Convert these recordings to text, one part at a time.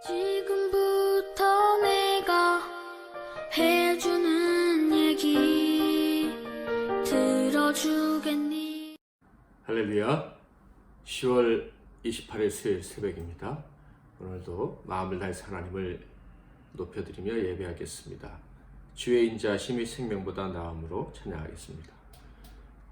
지금부터 내가 해주는 얘기 들어주겠니? 할렐루야. 10월 28일 수요일 새벽입니다. 오늘도 마음을 다해서 하나님을 높여드리며 예배하겠습니다. 주의 인자하심이 생명보다 나음으로 찬양하겠습니다.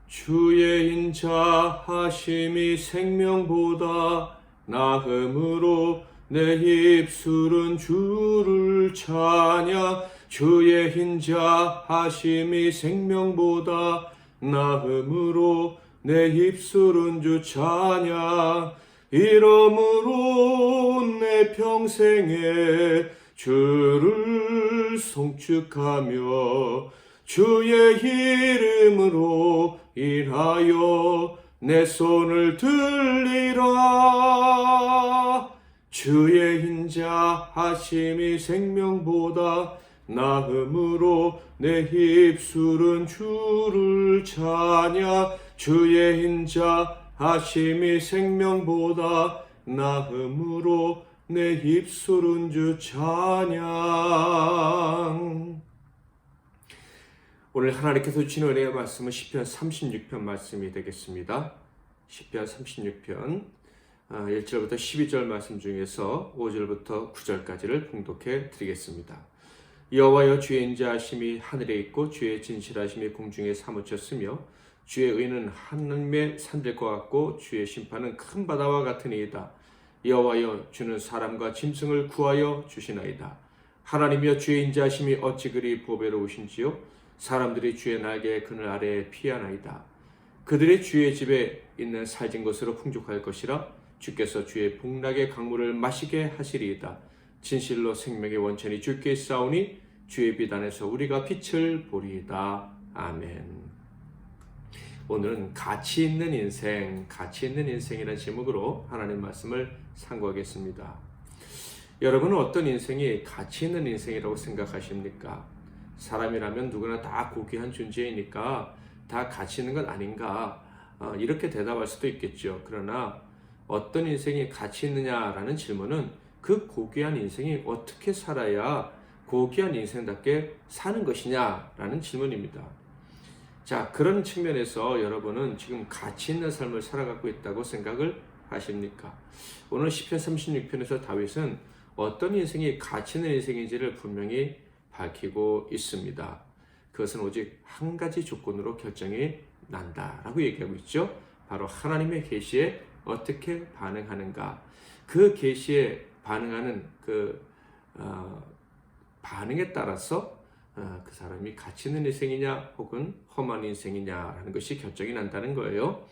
주의 인자하심이 생명보다 나음으로 내 입술은 주를 찬양. 주의 인자하심이 생명보다 나음으로 내 입술은 주 찬양. 이러므로 내 평생에 주를 송축하며 주의 이름으로 인하여 내 손을 들리라. 주의 인자하심이 생명보다 나음으로 내 입술은 주를 찬양. 주의 인자하심이 생명보다 나음으로 내 입술은 주 찬양. 오늘 하나님께서 주신 은혜의 말씀은 시편 36편 말씀이 되겠습니다. 시편 36편 1절부터 12절 말씀 중에서 5절부터 9절까지를 봉독해 드리겠습니다. 여호와여, 주의 인자하심이 하늘에 있고 주의 진실하심이 공중에 사무쳤으며 주의 의는 하늘의 산들과 같고 주의 심판은 큰 바다와 같으니이다. 여호와여, 주는 사람과 짐승을 구하여 주시나이다. 하나님이여, 주의 인자하심이 어찌 그리 보배로우신지요. 사람들이 주의 날개의 그늘 아래에 피하나이다. 그들이 주의 집에 있는 살진 것으로 풍족할 것이라. 주께서 주의 복락의 강물을 마시게 하시리이다. 진실로 생명의 원천이 주께 있사오니 주의 비단에서 우리가 빛을 보리이다. 아멘. 오늘은 가치 있는 인생이라는 제목으로 하나님 말씀을 상고하겠습니다. 여러분은 어떤 인생이 가치 있는 인생이라고 생각하십니까? 사람이라면 누구나 다 고귀한 존재이니까 다 가치 있는 건 아닌가, 이렇게 대답할 수도 있겠죠. 그러나 어떤 인생이 가치 있느냐라는 질문은 그 고귀한 인생이 어떻게 살아야 고귀한 인생답게 사는 것이냐라는 질문입니다. 자, 그런 측면에서 여러분은 지금 가치 있는 삶을 살아가고 있다고 생각을 하십니까? 오늘 시편 36편에서 다윗은 어떤 인생이 가치 있는 인생인지를 분명히 밝히고 있습니다. 그것은 오직 한 가지 조건으로 결정이 난다라고 얘기하고 있죠. 바로 하나님의 계시에 어떻게 반응하는가. 그 계시에 반응하는 반응에 따라서 그 사람이 가치 있는 인생이냐 혹은 험한 인생이냐라는 것이 결정이 난다는 거예요.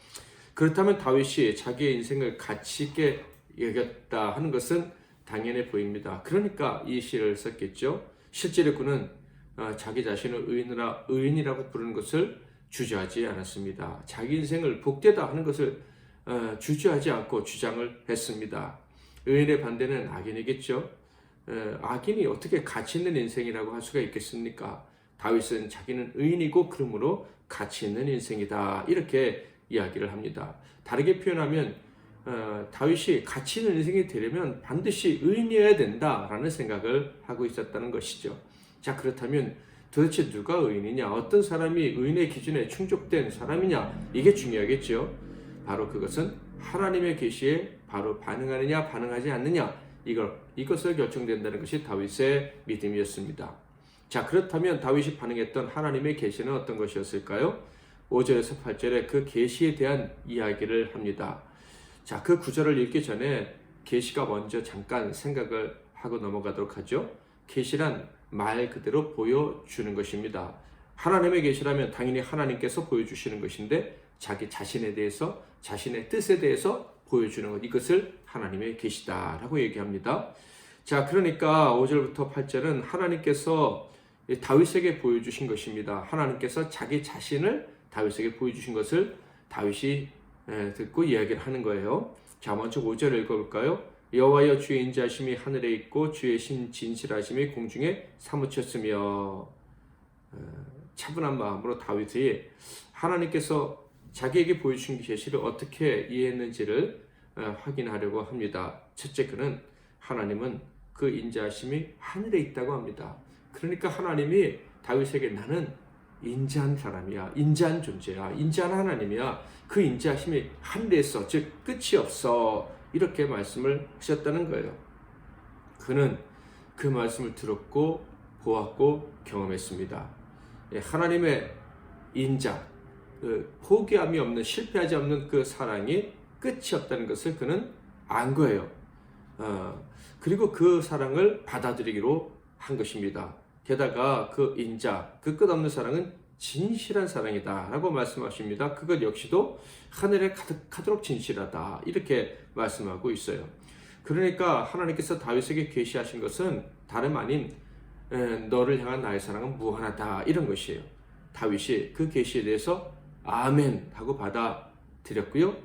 그렇다면 다윗이 자기의 인생을 가치 있게 여겼다 하는 것은 당연해 보입니다. 그러니까 이 시를 썼겠죠. 실제로 그는 자기 자신을 의인이라고 부르는 것을 주저하지 않았습니다. 자기 인생을 복되다 하는 것을 주저하지 않고 주장을 했습니다. 의인의 반대는 악인이겠죠. 악인이 어떻게 가치 있는 인생이라고 할 수가 있겠습니까? 다윗은 자기는 의인이고 그러므로 가치 있는 인생이다, 이렇게 이야기를 합니다. 다르게 표현하면 다윗이 가치 있는 인생이 되려면 반드시 의인이어야 된다라는 생각을 하고 있었다는 것이죠. 자, 그렇다면 도대체 누가 의인이냐, 어떤 사람이 의인의 기준에 충족된 사람이냐, 이게 중요하겠죠. 바로 그것은 하나님의 계시에 바로 반응하느냐 반응하지 않느냐, 이것을 결정된다는 것이 다윗의 믿음이었습니다. 자, 그렇다면 다윗이 반응했던 하나님의 계시는 어떤 것이었을까요? 5절에서 8절에 그 계시에 대한 이야기를 합니다. 자, 그 구절을 읽기 전에 계시가 먼저 잠깐 생각을 하고 넘어가도록 하죠. 계시란 말 그대로 보여주는 것입니다. 하나님의 계시라면 당연히 하나님께서 보여주시는 것인데 자기 자신에 대해서, 자신의 뜻에 대해서 보여주는 것, 이것을 하나님의 계시다라고 얘기합니다. 자, 그러니까 5절부터 8절은 하나님께서 다윗에게 보여주신 것입니다. 하나님께서 자기 자신을 다윗에게 보여주신 것을 다윗이 듣고 이야기를 하는 거예요. 자, 먼저 5절 읽어볼까요? 여호와여, 주의 인자하심이 하늘에 있고 주의 진실하심이 공중에 사무쳤으며. 차분한 마음으로 다윗이 하나님께서 자기에게 보여주신 계시를 어떻게 이해했는지를 확인하려고 합니다. 첫째, 그는 하나님은 그 인자하심이 하늘에 있다고 합니다. 그러니까 하나님이 다윗에게 나는 인자한 사람이야, 인자한 존재야, 인자한 하나님이야, 그 인자하심이 하늘에 있어, 즉 끝이 없어, 이렇게 말씀을 하셨다는 거예요. 그는 그 말씀을 들었고 보았고 경험했습니다. 하나님의 인자, 포기함이 없는, 실패하지 없는 그 사랑이 끝이 없다는 것을 그는 안 거예요. 그리고 그 사랑을 받아들이기로 한 것입니다. 게다가 그 인자, 그 끝없는 사랑은 진실한 사랑이다 라고 말씀하십니다. 그것 역시도 하늘에 가득하도록 진실하다, 이렇게 말씀하고 있어요. 그러니까 하나님께서 다윗에게 계시하신 것은 다름 아닌 너를 향한 나의 사랑은 무한하다, 이런 것이에요. 다윗이 그 계시에 대해서 아멘 하고 받아들였고요.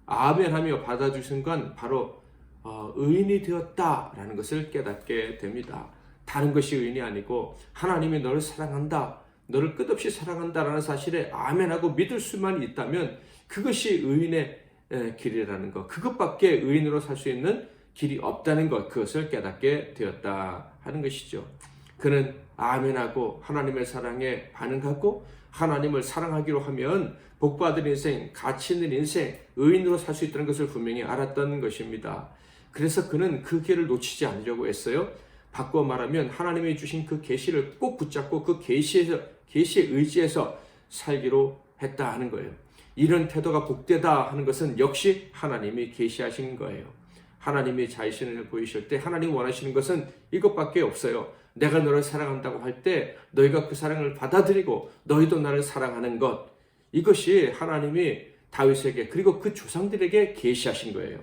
아멘 하며 받아줄 순간 바로 의인이 되었다라는 것을 깨닫게 됩니다. 다른 것이 의인이 아니고 하나님이 너를 사랑한다, 너를 끝없이 사랑한다라는 사실에 아멘하고 믿을 수만 있다면 그것이 의인의 길이라는 것, 그것밖에 의인으로 살 수 있는 길이 없다는 것, 그것을 깨닫게 되었다 하는 것이죠. 그는 아멘하고 하나님의 사랑에 반응하고 하나님을 사랑하기로 하면 복받은 인생, 가치 있는 인생, 의인으로 살 수 있다는 것을 분명히 알았던 것입니다. 그래서 그는 그 길을 놓치지 않으려고 했어요. 바꿔 말하면 하나님이 주신 그 계시를 꼭 붙잡고 그 계시에 의지해서 살기로 했다 하는 거예요. 이런 태도가 복되다 하는 것은 역시 하나님이 계시하신 거예요. 하나님이 자신을 보이실 때 하나님 원하시는 것은 이것밖에 없어요. 내가 너를 사랑한다고 할 때 너희가 그 사랑을 받아들이고 너희도 나를 사랑하는 것, 이것이 하나님이 다윗에게 그리고 그 조상들에게 계시하신 거예요.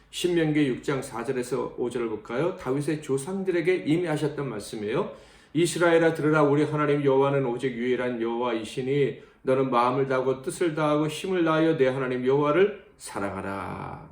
신명기 6장 4절에서 5절을 볼까요? 다윗의 조상들에게 이미 하셨던 말씀이에요. 이스라엘아 들으라, 우리 하나님 여호와는 오직 유일한 여호와이시니 너는 마음을 다하고 뜻을 다하고 힘을 다하여 내 하나님 여호와를 사랑하라.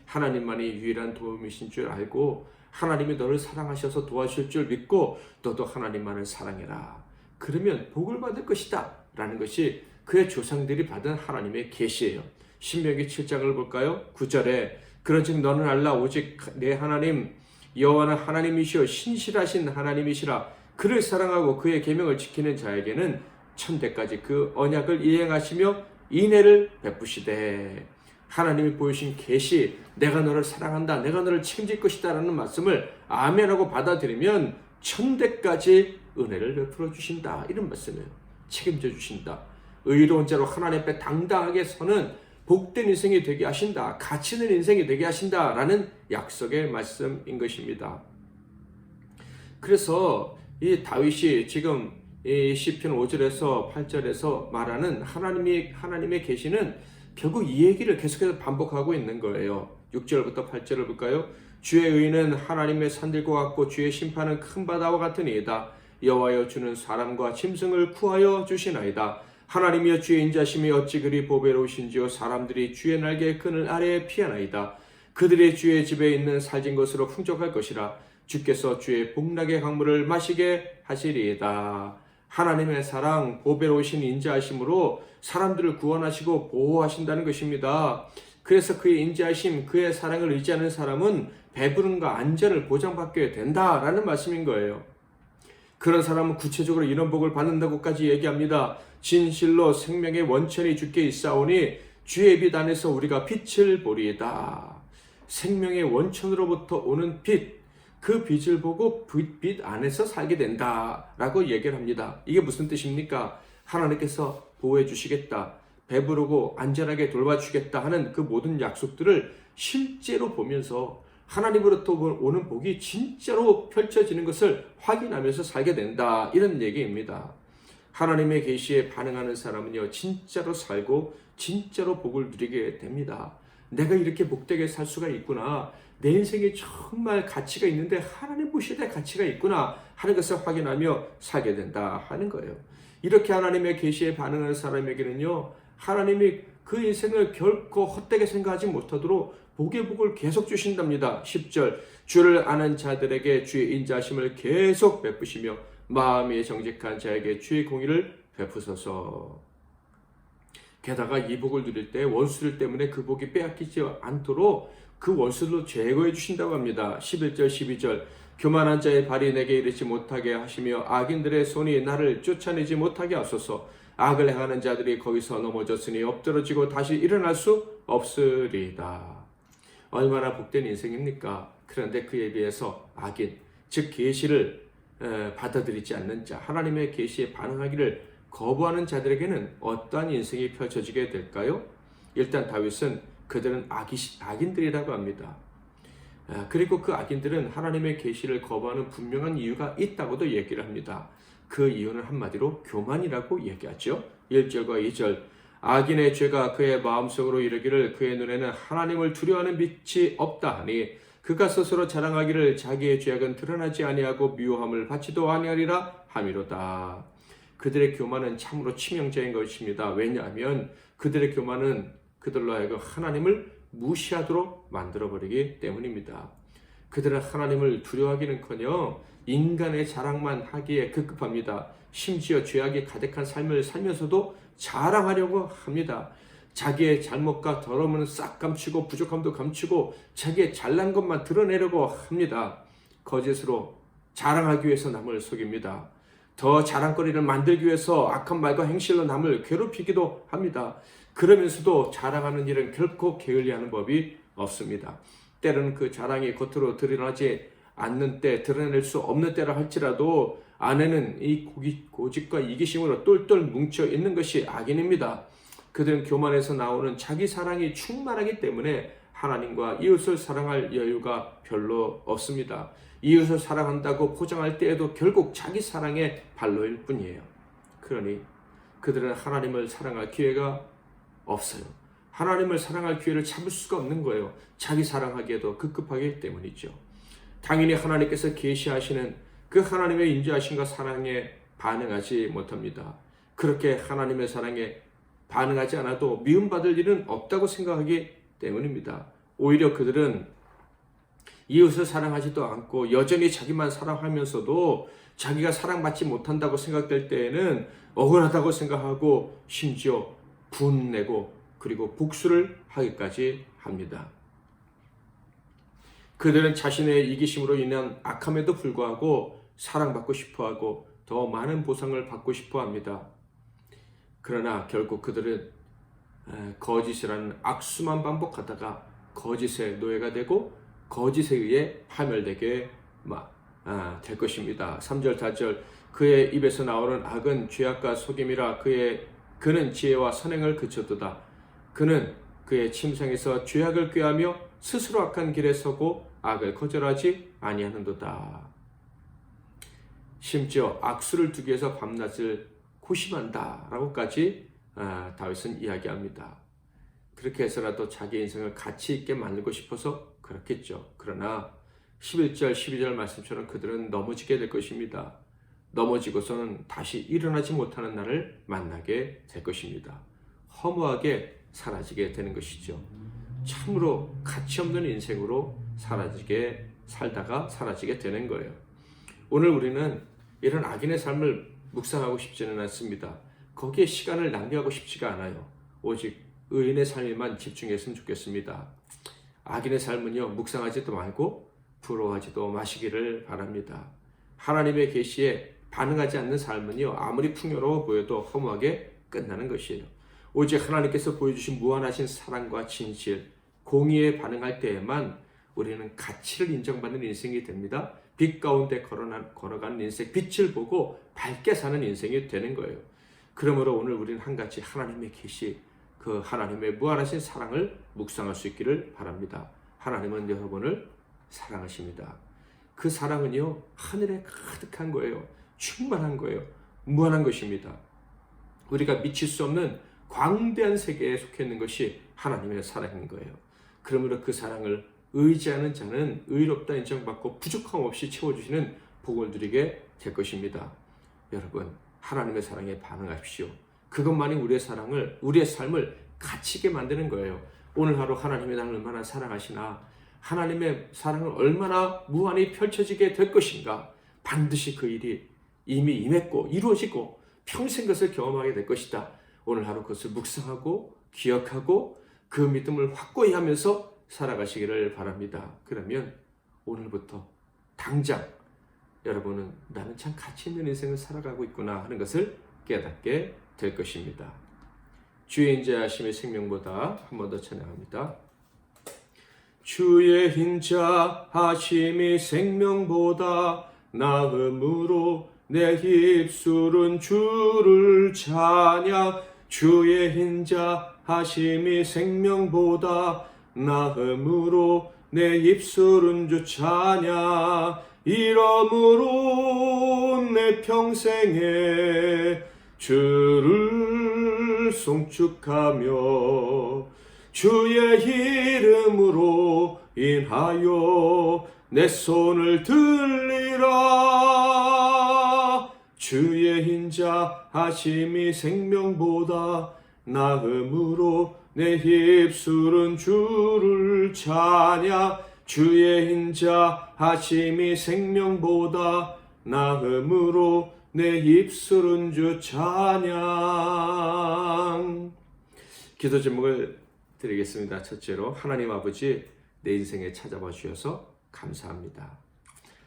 하나님만이 유일한 도움이신 줄 알고 하나님이 너를 사랑하셔서 도와주실 줄 믿고 너도 하나님만을 사랑해라. 그러면 복을 받을 것이다 라는 것이 그의 조상들이 받은 하나님의 계시예요. 신명기 7장을 볼까요? 9절에 그런즉 너는 알라, 오직 내 하나님 여호와는 하나님이시여 신실하신 하나님이시라. 그를 사랑하고 그의 계명을 지키는 자에게는 천대까지 그 언약을 이행하시며 인애를 베푸시되. 하나님이 보여주신 계시, 내가 너를 사랑한다, 내가 너를 책임질 것이다 라는 말씀을 아멘하고 받아들이면 천대까지 은혜를 베풀어 주신다, 이런 말씀이에요. 책임져 주신다. 의로운 자로 하나님 앞에 당당하게 서는 복된 인생이 되게 하신다, 가치 있는 인생이 되게 하신다 라는 약속의 말씀인 것입니다. 그래서 이 다윗이 지금 이 시편 5절에서 8절에서 말하는 하나님의 계시는 결국 이 얘기를 계속해서 반복하고 있는 거예요. 6절부터 8절을 볼까요? 주의 의는 하나님의 산들과 같고 주의 심판은 큰 바다와 같으니이다. 여호와여, 주는 사람과 짐승을 구하여 주시나이다. 하나님이여, 주의 인자심이 어찌 그리 보배로우신지요. 사람들이 주의 날개의 그늘 아래에 피하나이다. 그들의 주의 집에 있는 살진 것으로 풍족할 것이라. 주께서 주의 복락의 강물을 마시게 하시리이다. 하나님의 사랑, 보배로우신 인자하심으로 사람들을 구원하시고 보호하신다는 것입니다. 그래서 그의 인자하심, 그의 사랑을 의지하는 사람은 배부름과 안전을 보장받게 된다라는 말씀인 거예요. 그런 사람은 구체적으로 이런 복을 받는다고까지 얘기합니다. 진실로 생명의 원천이 주께 있사오니 주의 빛 안에서 우리가 빛을 보리이다. 생명의 원천으로부터 오는 빛, 그 빛을 보고 빛 안에서 살게 된다라고 얘기를 합니다. 이게 무슨 뜻입니까? 하나님께서 보호해 주시겠다, 배부르고 안전하게 돌봐주겠다 하는 그 모든 약속들을 실제로 보면서 하나님으로부터 오는 복이 진짜로 펼쳐지는 것을 확인하면서 살게 된다, 이런 얘기입니다. 하나님의 계시에 반응하는 사람은요, 진짜로 살고 진짜로 복을 누리게 됩니다. 내가 이렇게 복되게 살 수가 있구나, 내 인생에 정말 가치가 있는데 하나님 보실 때 가치가 있구나 하는 것을 확인하며 살게 된다 하는 거예요. 이렇게 하나님의 계시에 반응하는 사람에게는요, 하나님이 그 인생을 결코 헛되게 생각하지 못하도록 복의 복을 계속 주신답니다. 10절, 주를 아는 자들에게 주의 인자하심을 계속 베푸시며 마음이 정직한 자에게 주의 공의를 베푸소서. 게다가 이 복을 누릴 때 원수들 때문에 그 복이 빼앗기지 않도록 그 원수들도 제거해 주신다고 합니다. 11절 12절, 교만한 자의 발이 내게 이르지 못하게 하시며 악인들의 손이 나를 쫓아내지 못하게 하소서. 악을 행하는 자들이 거기서 넘어졌으니 엎드러지고 다시 일어날 수 없으리이다. 얼마나 복된 인생입니까? 그런데 그에 비해서 악인, 즉 계시를 받아들이지 않는 자, 하나님의 계시에 반응하기를 거부하는 자들에게는 어떠한 인생이 펼쳐지게 될까요? 일단 다윗은 그들은 악인들이라고 합니다. 그리고 그 악인들은 하나님의 계시를 거부하는 분명한 이유가 있다고도 얘기를 합니다. 그 이유는 한마디로 교만이라고 얘기하죠. 1절과 2절, 악인의 죄가 그의 마음속으로 이르기를 그의 눈에는 하나님을 두려워하는 빛이 없다 하니 그가 스스로 자랑하기를 자기의 죄악은 드러나지 아니하고 미워함을 받지도 아니하리라 함이로다. 그들의 교만은 참으로 치명적인 것입니다. 왜냐하면 그들의 교만은 그들로 하여금 하나님을 무시하도록 만들어버리기 때문입니다. 그들은 하나님을 두려워하기는커녕 인간의 자랑만 하기에 급급합니다. 심지어 죄악이 가득한 삶을 살면서도 자랑하려고 합니다. 자기의 잘못과 더러움은 싹 감추고 부족함도 감추고 자기의 잘난 것만 드러내려고 합니다. 거짓으로 자랑하기 위해서 남을 속입니다. 더 자랑거리를 만들기 위해서 악한 말과 행실로 남을 괴롭히기도 합니다. 그러면서도 자랑하는 일은 결코 게을리하는 법이 없습니다. 때로는 그 자랑이 겉으로 드러나지 않는 때, 드러낼 수 없는 때라 할지라도 안에는 이 고집과 이기심으로 똘똘 뭉쳐 있는 것이 악인입니다. 그들은 교만에서 나오는 자기 사랑이 충만하기 때문에 하나님과 이웃을 사랑할 여유가 별로 없습니다. 이웃을 사랑한다고 포장할 때에도 결국 자기 사랑의 발로일 뿐이에요. 그러니 그들은 하나님을 사랑할 기회가 없어요. 하나님을 사랑할 기회를 잡을 수가 없는 거예요. 자기 사랑하기에도 급급하기 때문이죠. 당연히 하나님께서 계시하시는 그 하나님의 인자하심과 사랑에 반응하지 못합니다. 그렇게 하나님의 사랑에 반응하지 않아도 미움받을 일은 없다고 생각하기 때문입니다. 오히려 그들은 이웃을 사랑하지도 않고 여전히 자기만 사랑하면서도 자기가 사랑받지 못한다고 생각될 때에는 억울하다고 생각하고 심지어 분내고 그리고 복수를 하기까지 합니다. 그들은 자신의 이기심으로 인한 악함에도 불구하고 사랑받고 싶어하고 더 많은 보상을 받고 싶어합니다. 그러나 결국 그들은 거짓이라는 악수만 반복하다가 거짓의 노예가 되고 거짓에 의해 파멸되게 될 것입니다. 3절 4절, 그의 입에서 나오는 악은 죄악과 속임이라 그는 지혜와 선행을 그쳤도다. 그는 그의 침상에서 죄악을 꾀하며 스스로 악한 길에 서고 악을 거절하지 아니하는도다. 심지어 악수를 두기 위해서 밤낮을 고심한다 라고까지 다윗은 이야기합니다. 그렇게 해서라도 자기 인생을 가치 있게 만들고 싶어서 그렇겠죠. 그러나 11절 12절 말씀처럼 그들은 넘어지게 될 것입니다. 넘어지고서는 다시 일어나지 못하는 날을 만나게 될 것입니다. 허무하게 사라지게 되는 것이죠. 참으로 가치 없는 인생으로 살다가 사라지게 되는 거예요. 오늘 우리는 이런 악인의 삶을 묵상하고 싶지는 않습니다. 거기에 시간을 낭비하고 싶지가 않아요. 오직 의인의 삶에만 집중했으면 좋겠습니다. 악인의 삶은요, 묵상하지도 말고 부러워하지도 마시기를 바랍니다. 하나님의 계시에 반응하지 않는 삶은요, 아무리 풍요로워 보여도 허무하게 끝나는 것이에요. 오직 하나님께서 보여주신 무한하신 사랑과 진실, 공의에 반응할 때에만 우리는 가치를 인정받는 인생이 됩니다. 빛 가운데 걸어가는 인생, 빛을 보고 밝게 사는 인생이 되는 거예요. 그러므로 오늘 우리는 한같이 하나님의 계시, 그 하나님의 무한하신 사랑을 묵상할 수 있기를 바랍니다. 하나님은 여러분을 사랑하십니다. 그 사랑은요, 하늘에 가득한 거예요. 충만한 거예요. 무한한 것입니다. 우리가 미칠 수 없는 광대한 세계에 속해 있는 것이 하나님의 사랑인 거예요. 그러므로 그 사랑을 의지하는 자는 의롭다 인정받고 부족함 없이 채워주시는 복을 누리게 될 것입니다. 여러분, 하나님의 사랑에 반응하십시오. 그것만이 우리의 삶을 가치 있게 만드는 거예요. 오늘 하루 하나님의 나를 얼마나 사랑하시나, 하나님의 사랑을 얼마나 무한히 펼쳐지게 될 것인가, 반드시 그 일이 이미 임했고 이루어지고 평생 그것을 경험하게 될 것이다. 오늘 하루 그것을 묵상하고 기억하고 그 믿음을 확고히 하면서 살아가시기를 바랍니다. 그러면 오늘부터 당장 여러분은 나는 참 가치 있는 인생을 살아가고 있구나 하는 것을 깨닫게 될 것입니다. 주의 인자하심의 생명보다 한 번 더 찬양합니다. 주의 인자하심이 생명보다 나음으로 내 입술은 주를 찬양. 주의 인자하심이 생명보다 나음으로 내 입술은 주 찬양. 이러므로 내 평생에 주를 송축하며 주의 이름으로 인하여 내 손을 들리라. 주의 인자하심이 생명보다 나음으로 내 입술은 주를 찬양. 주의 인자하심이 생명보다 나음으로 내 입술은 주 찬양. 기도 제목을 드리겠습니다. 첫째로, 하나님 아버지, 내 인생에 찾아봐 주셔서 감사합니다.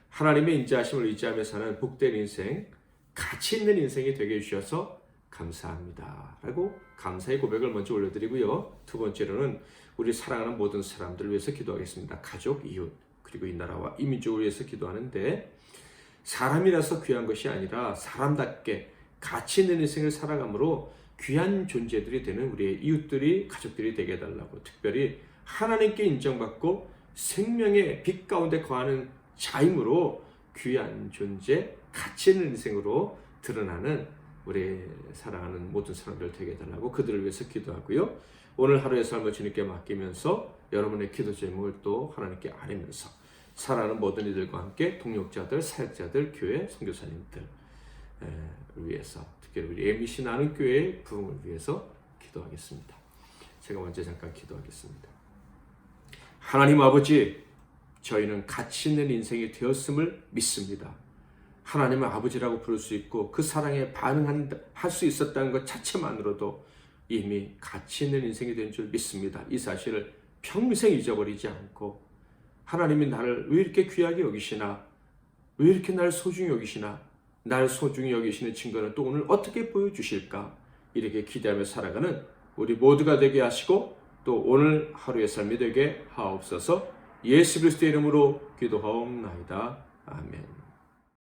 하나님의 인자하심을 의지하며 사는 복된 인생, 가치 있는 인생이 되게 해주셔서 감사합니다 라고 감사의 고백을 먼저 올려드리고요. 두 번째로는 우리 사랑하는 모든 사람들을 위해서 기도하겠습니다. 가족, 이웃, 그리고 이 나라와 이 민족을 위해서 기도하는데, 사람이라서 귀한 것이 아니라 사람답게 가치 있는 인생을 살아감으로 귀한 존재들이 되는 우리의 이웃들이, 가족들이 되게 해달라고, 특별히 하나님께 인정받고 생명의 빛 가운데 거하는 자임으로 귀한 존재, 가치 있는 인생으로 드러나는 우리 사랑하는 모든 사람들 되게 해달라고 그들을 위해서 기도하고요. 오늘 하루의 삶을 주님께 맡기면서 여러분의 기도 제목을 또 하나님께 아뢰면서 사랑하는 모든 이들과 함께 동역자들, 사역자들, 교회, 선교사님들 위해서, 특별히 우리 MBC 나는 교회의 부흥을 위해서 기도하겠습니다. 제가 먼저 잠깐 기도하겠습니다. 하나님 아버지, 저희는 가치 있는 인생이 되었음을 믿습니다. 하나님을 아버지라고 부를 수 있고 그 사랑에 반응할 수 있었다는 것 자체만으로도 이미 가치 있는 인생이 된 줄 믿습니다. 이 사실을 평생 잊어버리지 않고, 하나님이 나를 왜 이렇게 귀하게 여기시나, 왜 이렇게 나를 소중히 여기시나, 나를 소중히 여기시는 증거는 또 오늘 어떻게 보여주실까, 이렇게 기대하며 살아가는 우리 모두가 되게 하시고 또 오늘 하루의 삶이 되게 하옵소서. 예수 그리스도의 이름으로 기도하옵나이다. 아멘.